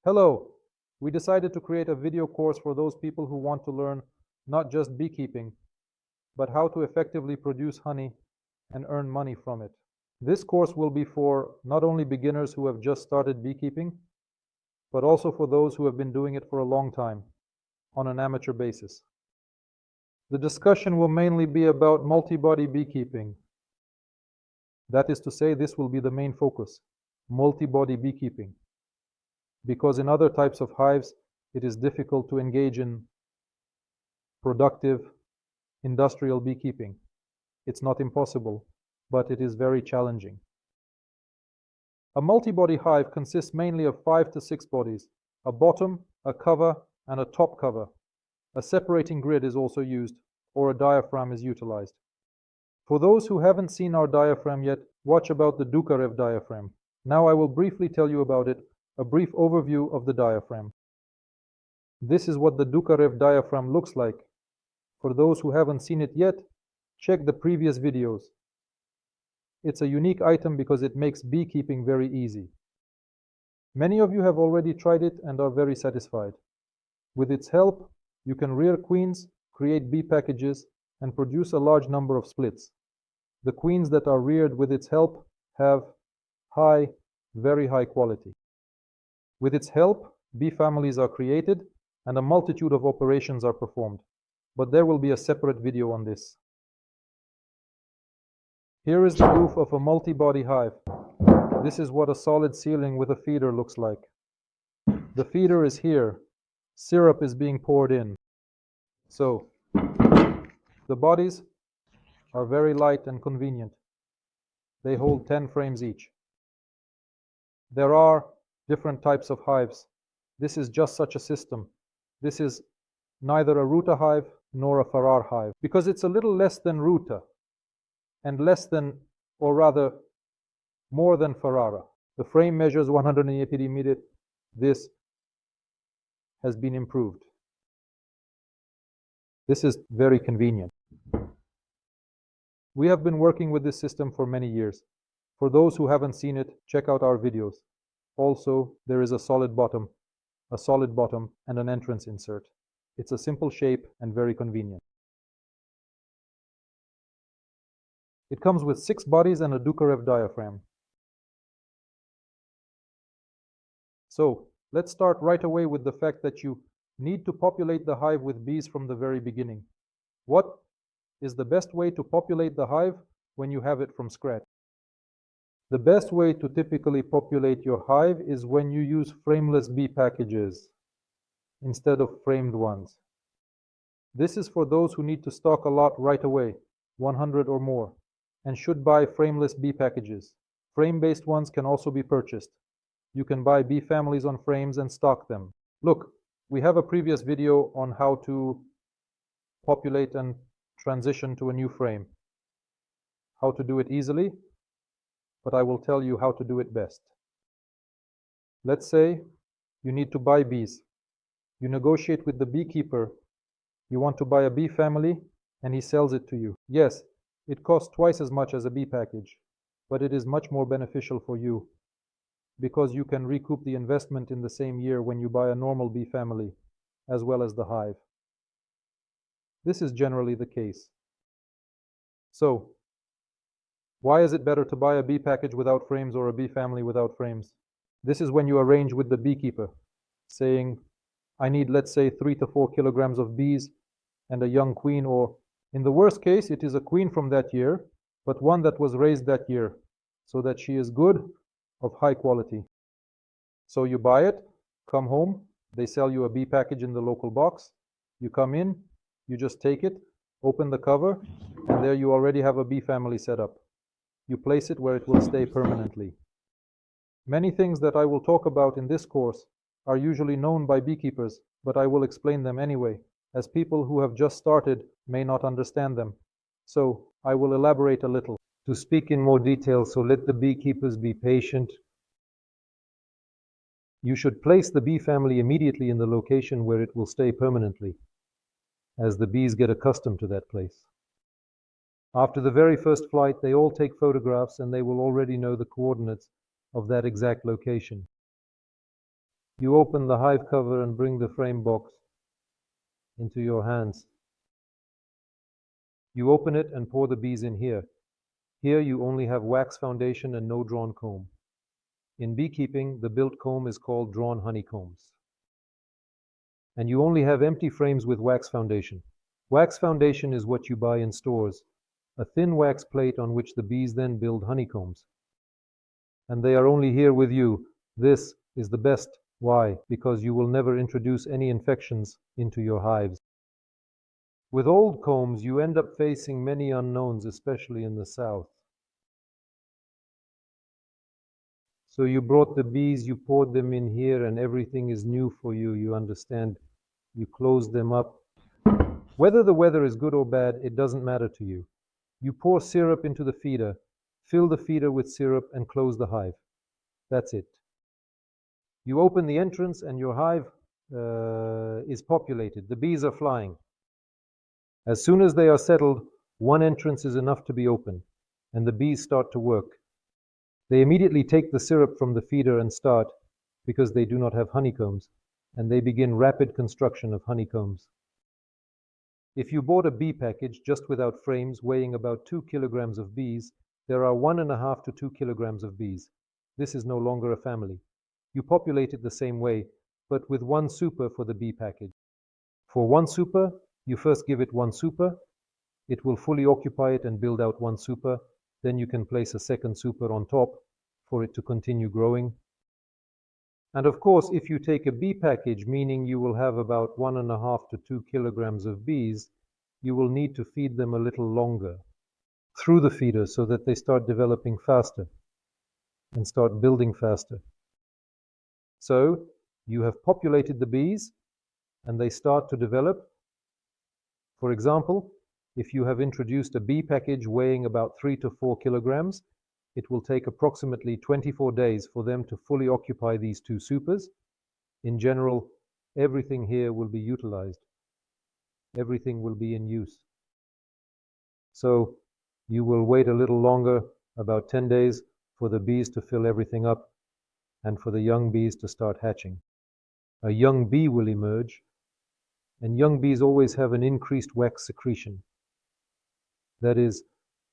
Hello! We decided to create a video course for those people who want to learn not just beekeeping, but how to effectively produce honey and earn money from it. This course will be for not only beginners who have just started beekeeping, but also for those who have been doing it for a long time on an amateur basis. The discussion will mainly be about multi-body beekeeping. That is to say, this will be the main focus, multi-body beekeeping. Because in other types of hives, it is difficult to engage in productive industrial beekeeping. It's not impossible, but it is very challenging. A multi-body hive consists mainly of 5 to 6 bodies, a bottom, a cover, and a top cover. A separating grid is also used, or a diaphragm is utilized. For those who haven't seen our diaphragm yet, watch about the Dyukarev diaphragm. Now I will briefly tell you about it, a brief overview of the diaphragm. This is what the Dyukarev diaphragm looks like. For those who haven't seen it yet, check the previous videos. It's a unique item because it makes beekeeping very easy. Many of you have already tried it and are very satisfied. With its help, you can rear queens, create bee packages, and produce a large number of splits. The queens that are reared with its help have high, very high quality. With its help, bee families are created and a multitude of operations are performed, but there will be a separate video on this. Here is the roof of a multi-body hive. This is what a solid ceiling with a feeder looks like. The feeder is here. Syrup is being poured in. So, the bodies are very light and convenient. They hold 10 frames each. There are different types of hives. This is just such a system. This is neither a Ruta hive nor a Farrar hive, because it's a little less than Ruta and less than, or rather more than Farrara. The frame measures 180 meters. This has been improved. This is very convenient. We have been working with this system for many years. For those who haven't seen it, check out our videos. Also, there is a solid bottom and an entrance insert. It's a simple shape and very convenient. It comes with 6 bodies and a Dyukarev diaphragm. So, let's start right away with the fact that you need to populate the hive with bees from the very beginning. What is the best way to populate the hive when you have it from scratch? The best way to typically populate your hive is when you use frameless bee packages instead of framed ones. This is for those who need to stock a lot right away, 100 or more, and should buy frameless bee packages. Frame-based ones can also be purchased. You can buy bee families on frames and stock them. Look, we have a previous video on how to populate and transition to a new frame. How to do it easily, but I will tell you how to do it best. Let's say you need to buy bees. You negotiate with the beekeeper. You want to buy a bee family and he sells it to you. Yes, it costs twice as much as a bee package, but it is much more beneficial for you because you can recoup the investment in the same year when you buy a normal bee family as well as the hive. This is generally the case. So, why is it better to buy a bee package without frames or a bee family without frames? This is when you arrange with the beekeeper, saying, I need, let's say, 3 to 4 kilograms of bees and a young queen, or in the worst case, it is a queen from that year, but one that was raised that year, so that she is good, of high quality. So you buy it, come home, they sell you a bee package in the local box, you come in, you just take it, open the cover, and there you already have a bee family set up. You place it where it will stay permanently. Many things that I will talk about in this course are usually known by beekeepers, but I will explain them anyway, as people who have just started may not understand them. So, I will elaborate a little. To speak in more detail, so let the beekeepers be patient. You should place the bee family immediately in the location where it will stay permanently, as the bees get accustomed to that place. After the very first flight, they all take photographs and they will already know the coordinates of that exact location. You open the hive cover and bring the frame box into your hands. You open it and pour the bees in here. Here you only have wax foundation and no drawn comb. In beekeeping, the built comb is called drawn honeycombs. And you only have empty frames with wax foundation. Wax foundation is what you buy in stores, a thin wax plate on which the bees then build honeycombs. And they are only here with you. This is the best. Why? Because you will never introduce any infections into your hives. With old combs, you end up facing many unknowns, especially in the south. So you brought the bees, you poured them in here, and everything is new for you, you understand. You close them up. Whether the weather is good or bad, it doesn't matter to you. You pour syrup into the feeder, fill the feeder with syrup, and close the hive. That's it. You open the entrance and your hive is populated. The bees are flying. As soon as they are settled, one entrance is enough to be open, and the bees start to work. They immediately take the syrup from the feeder and start, because they do not have honeycombs, and they begin rapid construction of honeycombs. If you bought a bee package just without frames weighing about 2 kilograms of bees, there are 1.5 to 2 kilograms of bees. This is no longer a family. You populate it the same way, but with one super for the bee package. For one super, you first give it one super. It will fully occupy it and build out one super. Then you can place a second super on top for it to continue growing. And of course, if you take a bee package, meaning you will have about 1.5 to 2 kilograms of bees, you will need to feed them a little longer through the feeder so that they start developing faster and start building faster. So you have populated the bees and they start to develop. For example, if you have introduced a bee package weighing about 3 to 4 kilograms, it will take approximately 24 days for them to fully occupy these two supers. In general, everything here will be utilized. Everything will be in use. So you will wait a little longer, about 10 days, for the bees to fill everything up and for the young bees to start hatching. A young bee will emerge, and young bees always have an increased wax secretion. That is,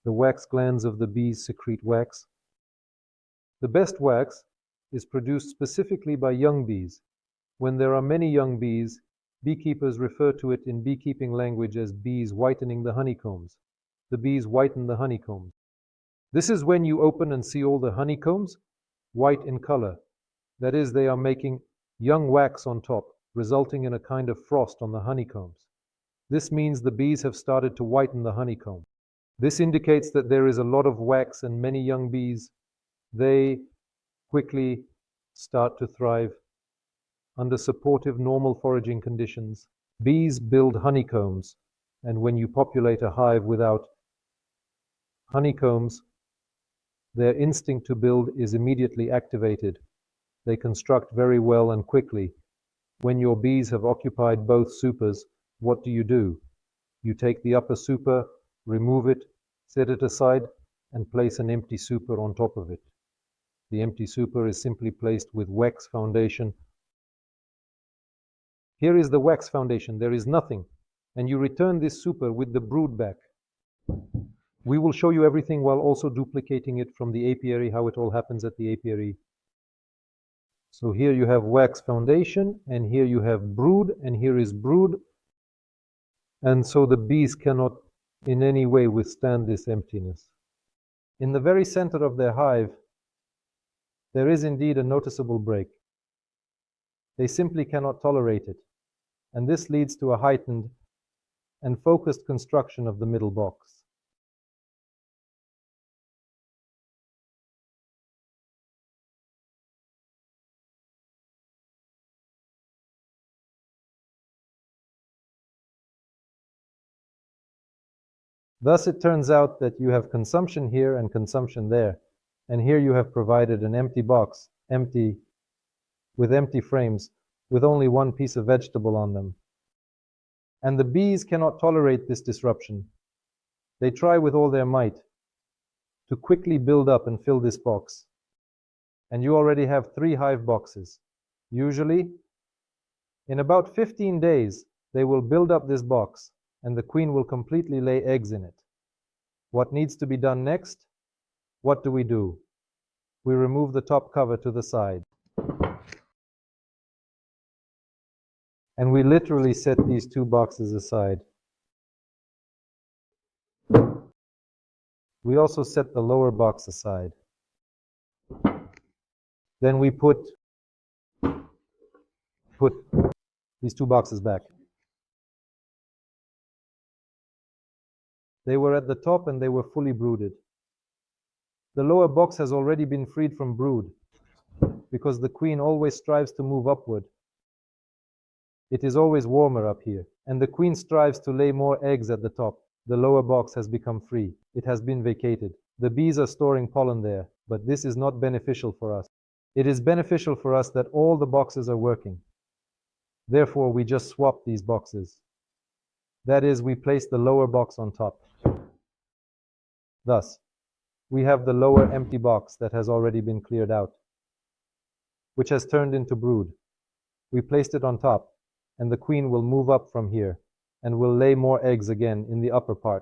the wax glands of the bees secrete wax. The best wax is produced specifically by young bees. When there are many young bees, beekeepers refer to it in beekeeping language as bees whitening the honeycombs. The bees whiten the honeycombs. This is when you open and see all the honeycombs white in color. That is, they are making young wax on top, resulting in a kind of frost on the honeycombs. This means the bees have started to whiten the honeycomb. This indicates that there is a lot of wax and many young bees. They quickly start to thrive under supportive normal foraging conditions. Bees build honeycombs, and when you populate a hive without honeycombs, their instinct to build is immediately activated. They construct very well and quickly. When your bees have occupied both supers, what do? You take the upper super, remove it, set it aside, and place an empty super on top of it. The empty super is simply placed with wax foundation. Here is the wax foundation. There is nothing. And you return this super with the brood back. We will show you everything while also duplicating it from the apiary, how it all happens at the apiary. So here you have wax foundation, and here you have brood, and here is brood. And so the bees cannot in any way withstand this emptiness. In the very center of their hive, there is indeed a noticeable break. They simply cannot tolerate it, and this leads to a heightened and focused construction of the middle box. Thus it turns out that you have consumption here and consumption there, and here you have provided an empty box, with empty frames, with only one piece of vegetable on them. And the bees cannot tolerate this disruption. They try with all their might to quickly build up and fill this box. And you already have 3 hive boxes. Usually, in about 15 days, they will build up this box and the queen will completely lay eggs in it. What needs to be done next? What do? We remove the top cover to the side. And we literally set these two boxes aside. We also set the lower box aside. Then we put these two boxes back. They were at the top and they were fully brooded. The lower box has already been freed from brood because the queen always strives to move upward. It is always warmer up here, and the queen strives to lay more eggs at the top. The lower box has become free. It has been vacated. The bees are storing pollen there, but this is not beneficial for us. It is beneficial for us that all the boxes are working. Therefore, we just swap these boxes. That is, we place the lower box on top. Thus, we have the lower empty box that has already been cleared out, which has turned into brood. We placed it on top, and the queen will move up from here and will lay more eggs again in the upper part.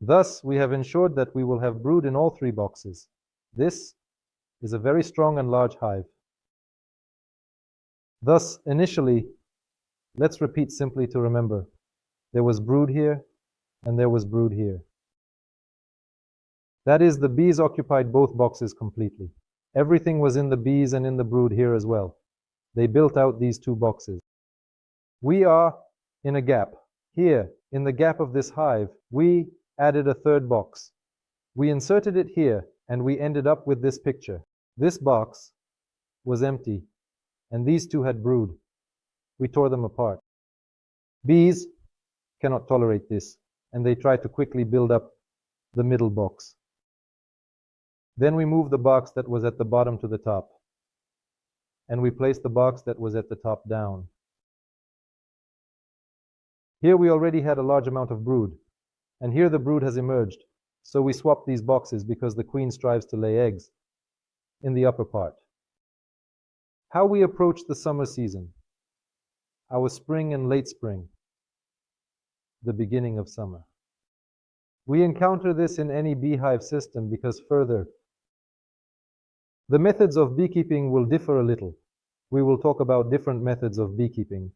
Thus, we have ensured that we will have brood in all three boxes. This is a very strong and large hive. Thus, initially, let's repeat simply to remember. There was brood here, and there was brood here. That is, the bees occupied both boxes completely. Everything was in the bees and in the brood here as well. They built out these two boxes. We are in a gap. Here, in the gap of this hive, we added a third box. We inserted it here, and we ended up with this picture. This box was empty, and these two had brood. We tore them apart. Bees cannot tolerate this, and they try to quickly build up the middle box. Then we moved the box that was at the bottom to the top, and we placed the box that was at the top down. Here we already had a large amount of brood, and here the brood has emerged, so we swapped these boxes because the queen strives to lay eggs in the upper part. How we approach the summer season, our spring and late spring, the beginning of summer. We encounter this in any beehive system because further, the methods of beekeeping will differ a little. We will talk about different methods of beekeeping.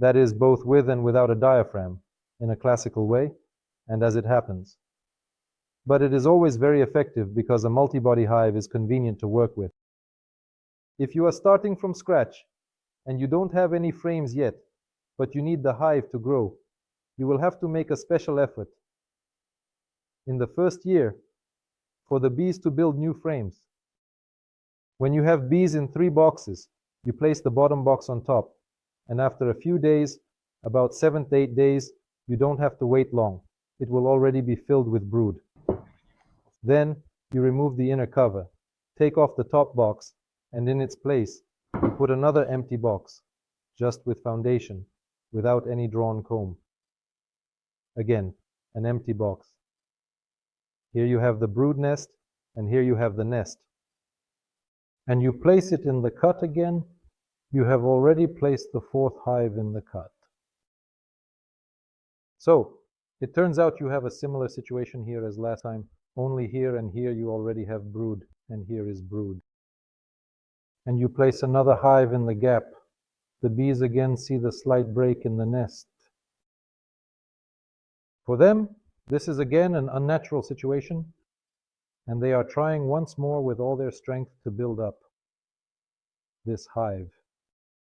That is, both with and without a diaphragm, in a classical way, and as it happens. But it is always very effective because a multi-body hive is convenient to work with. If you are starting from scratch, and you don't have any frames yet, but you need the hive to grow, you will have to make a special effort in the first year for the bees to build new frames. When you have bees in 3 boxes, you place the bottom box on top, and after a few days, about 7 to 8 days, you don't have to wait long. It will already be filled with brood. Then you remove the inner cover, take off the top box, and in its place, you put another empty box, just with foundation, without any drawn comb. Again, an empty box. Here you have the brood nest, and here you have the nest. And you place it in the cut again. You have already placed the 4th hive in the cut. So, it turns out you have a similar situation here as last time, only here and here you already have brood, and here is brood. And you place another hive in the gap. The bees again see the slight break in the nest. For them, this is again an unnatural situation, and they are trying once more with all their strength to build up this hive.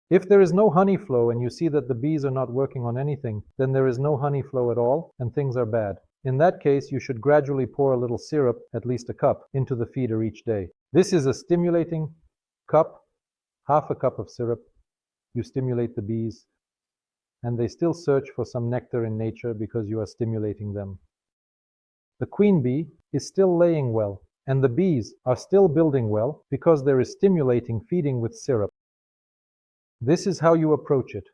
If there is no honey flow and you see that the bees are not working on anything, then there is no honey flow at all and things are bad. In that case, you should gradually pour a little syrup, at least a cup, into the feeder each day. This is a stimulating cup, half a cup of syrup. You stimulate the bees, and they still search for some nectar in nature because you are stimulating them. The queen bee is still laying well, and the bees are still building well because there is stimulating feeding with syrup. This is how you approach it.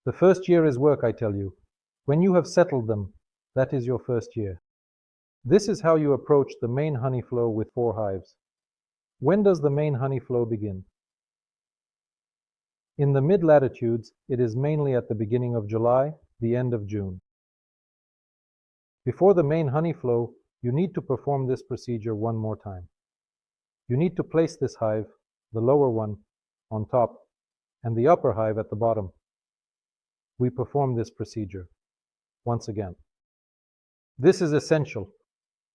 The first year is work, I tell you. When you have settled them, that is your first year. This is how you approach the main honey flow with 4 hives. When does the main honey flow begin? In the mid-latitudes, it is mainly at the beginning of July, the end of June. Before the main honey flow, you need to perform this procedure one more time. You need to place this hive, the lower one, on top, and the upper hive at the bottom. We perform this procedure once again. This is essential.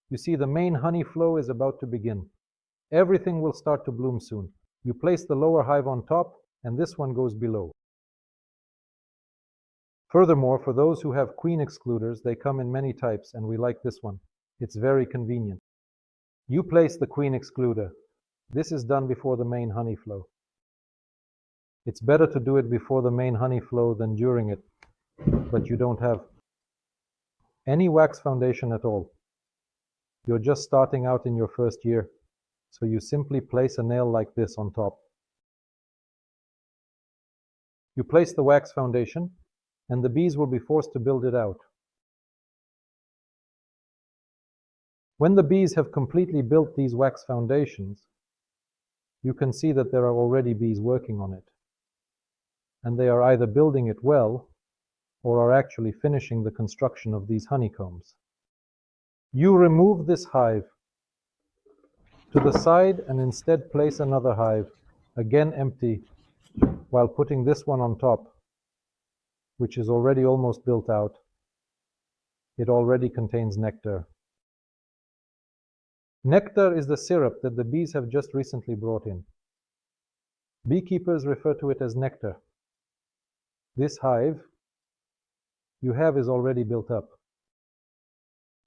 You see, the main honey flow is about to begin. Everything will start to bloom soon. You place the lower hive on top, and this one goes below. Furthermore, for those who have queen excluders, they come in many types, and we like this one. It's very convenient. You place the queen excluder. This is done before the main honey flow. It's better to do it before the main honey flow than during it, but you don't have any wax foundation at all. You're just starting out in your first year, so you simply place a nail like this on top. You place the wax foundation, and the bees will be forced to build it out. When the bees have completely built these wax foundations, you can see that there are already bees working on it. And they are either building it well, or are actually finishing the construction of these honeycombs. You remove this hive to the side and instead place another hive, again empty, while putting this one on top, which is already almost built out. It already contains nectar. Nectar is the syrup that the bees have just recently brought in. Beekeepers refer to it as nectar. This hive you have is already built up.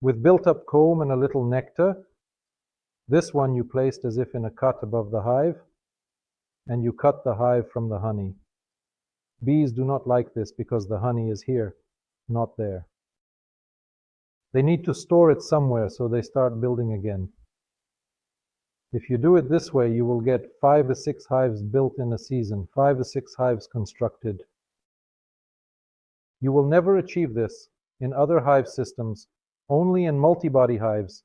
With built-up comb and a little nectar, this one you placed as if in a cut above the hive, and you cut the hive from the honey. Bees do not like this because the honey is here, not there. They need to store it somewhere, so they start building again. If you do it this way, you will get 5 or 6 hives built in a season, 5 or 6 hives constructed. You will never achieve this in other hive systems, only in multi-body hives.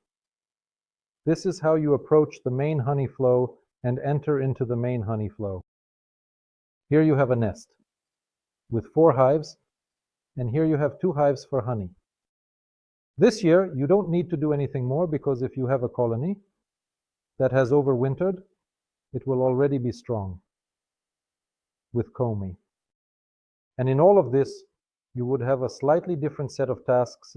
This is how you approach the main honey flow and enter into the main honey flow. Here you have a nest with 4 hives, and here you have 2 hives for honey. This year, you don't need to do anything more because if you have a colony that has overwintered, it will already be strong with combing. And in all of this, you would have a slightly different set of tasks,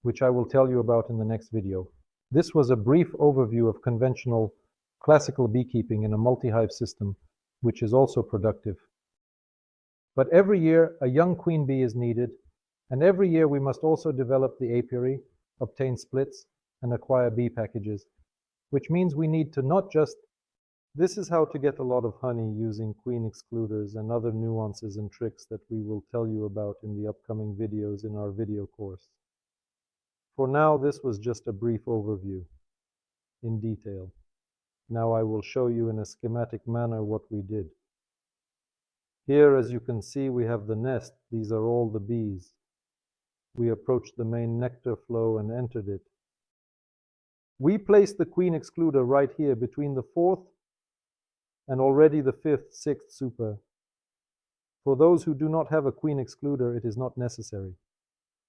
which I will tell you about in the next video. This was a brief overview of conventional classical beekeeping in a multi-hive system, which is also productive. But every year, a young queen bee is needed, and every year we must also develop the apiary, obtain splits, and acquire bee packages, which means we need to not just... This is how to get a lot of honey using queen excluders and other nuances and tricks that we will tell you about in the upcoming videos in our video course. For now, this was just a brief overview in detail. Now I will show you in a schematic manner what we did. Here, as you can see, we have the nest. These are all the bees. We approached the main nectar flow and entered it. We placed the queen excluder right here between the 4th and already the 5th, 6th super. For those who do not have a queen excluder, it is not necessary.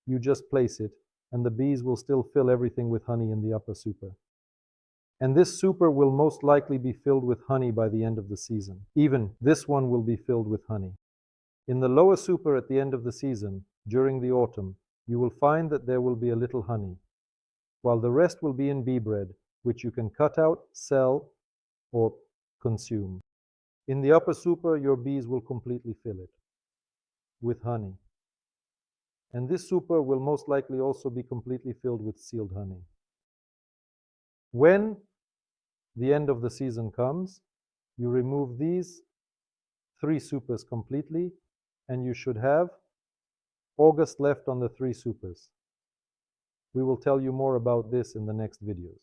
You just place it, and the bees will still fill everything with honey in the upper super. And this super will most likely be filled with honey by the end of the season. Even this one will be filled with honey. In the lower super at the end of the season, during the autumn, you will find that there will be a little honey, while the rest will be in bee bread, which you can cut out, sell, or consume. In the upper super, your bees will completely fill it with honey. And this super will most likely also be completely filled with sealed honey. When the end of the season comes, you remove these 3 supers completely, and you should have August left on the 3 supers. We will tell you more about this in the next videos.